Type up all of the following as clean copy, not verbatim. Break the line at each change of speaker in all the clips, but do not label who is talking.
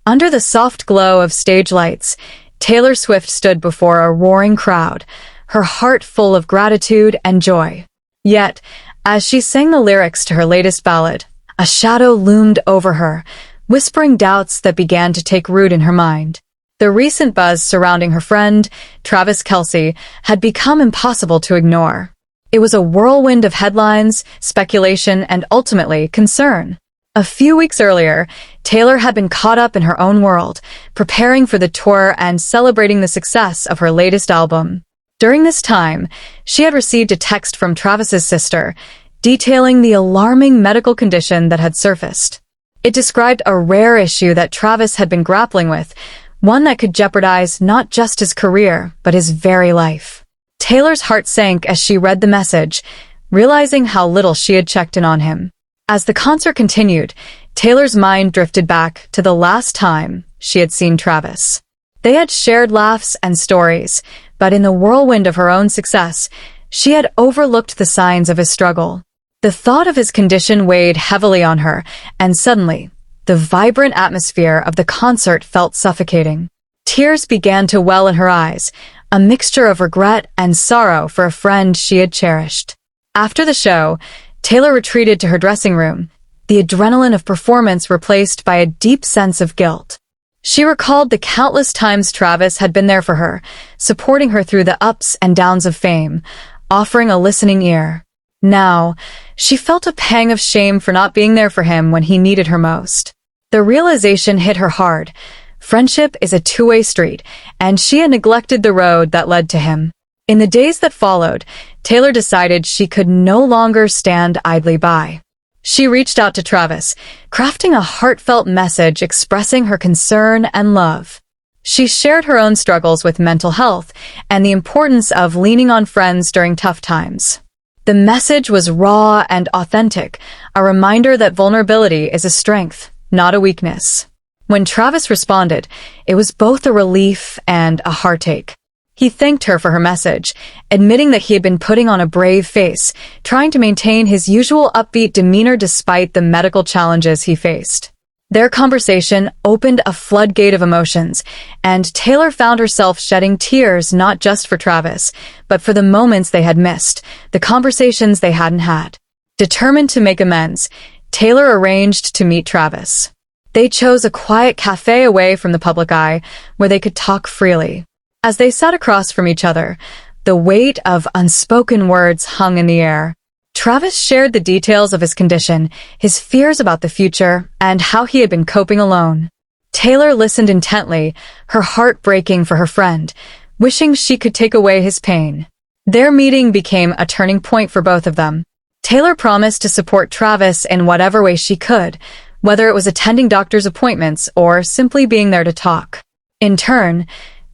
Under the soft glow of stage lights, Taylor Swift stood before a roaring crowd, her heart full of gratitude and joy. Yet, as she sang the lyrics to her latest ballad, a shadow loomed over her, whispering doubts that began to take root in her mind. The recent buzz surrounding her friend, Travis Kelce, had become impossible to ignore. It was a whirlwind of headlines, speculation, and ultimately, concern. A few weeks earlier, Taylor had been caught up in her own world, preparing for the tour and celebrating the success of her latest album. During this time, she had received a text from Travis's sister, detailing the alarming medical condition that had surfaced. It described a rare issue that Travis had been grappling with, one that could jeopardize not just his career, but his very life. Taylor's heart sank as she read the message, realizing how little she had checked in on him. As the concert continued, Taylor's mind drifted back to the last time she had seen Travis. They had shared laughs and stories, but in the whirlwind of her own success, she had overlooked the signs of his struggle. The thought of his condition weighed heavily on her, and suddenly, the vibrant atmosphere of the concert felt suffocating. Tears began to well in her eyes, a mixture of regret and sorrow for a friend she had cherished. After the show, Taylor retreated to her dressing room, the adrenaline of performance replaced by a deep sense of guilt. She recalled the countless times Travis had been there for her, supporting her through the ups and downs of fame, offering a listening ear. Now, she felt a pang of shame for not being there for him when he needed her most. The realization hit her hard. Friendship is a two-way street, and she had neglected the road that led to him. In the days that followed, Taylor decided she could no longer stand idly by. She reached out to Travis, crafting a heartfelt message expressing her concern and love. She shared her own struggles with mental health and the importance of leaning on friends during tough times. The message was raw and authentic, a reminder that vulnerability is a strength, not a weakness. When Travis responded, it was both a relief and a heartache. He thanked her for her message, admitting that he had been putting on a brave face, trying to maintain his usual upbeat demeanor despite the medical challenges he faced. Their conversation opened a floodgate of emotions, and Taylor found herself shedding tears not just for Travis, but for the moments they had missed, the conversations they hadn't had. Determined to make amends, Taylor arranged to meet Travis. They chose a quiet cafe away from the public eye, where they could talk freely. As they sat across from each other, the weight of unspoken words hung in the air. Travis shared the details of his condition, his fears about the future, and how he had been coping alone. Taylor listened intently, her heart breaking for her friend, wishing she could take away his pain. Their meeting became a turning point for both of them. Taylor promised to support Travis in whatever way she could, whether it was attending doctor's appointments or simply being there to talk. In turn,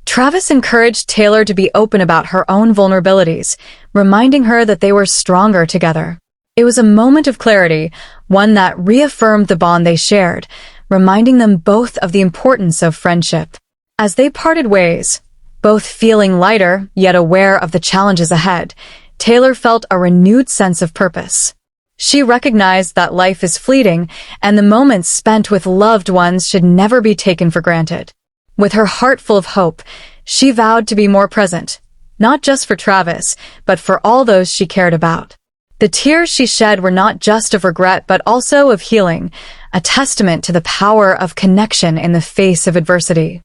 Travis encouraged Taylor to be open about her own vulnerabilities, reminding her that they were stronger together. It was a moment of clarity, one that reaffirmed the bond they shared, reminding them both of the importance of friendship. As they parted ways, both feeling lighter yet aware of the challenges ahead, Taylor felt a renewed sense of purpose. She recognized that life is fleeting, and the moments spent with loved ones should never be taken for granted. With her heart full of hope, she vowed to be more present, not just for Travis, but for all those she cared about. The tears she shed were not just of regret, but also of healing, a testament to the power of connection in the face of adversity.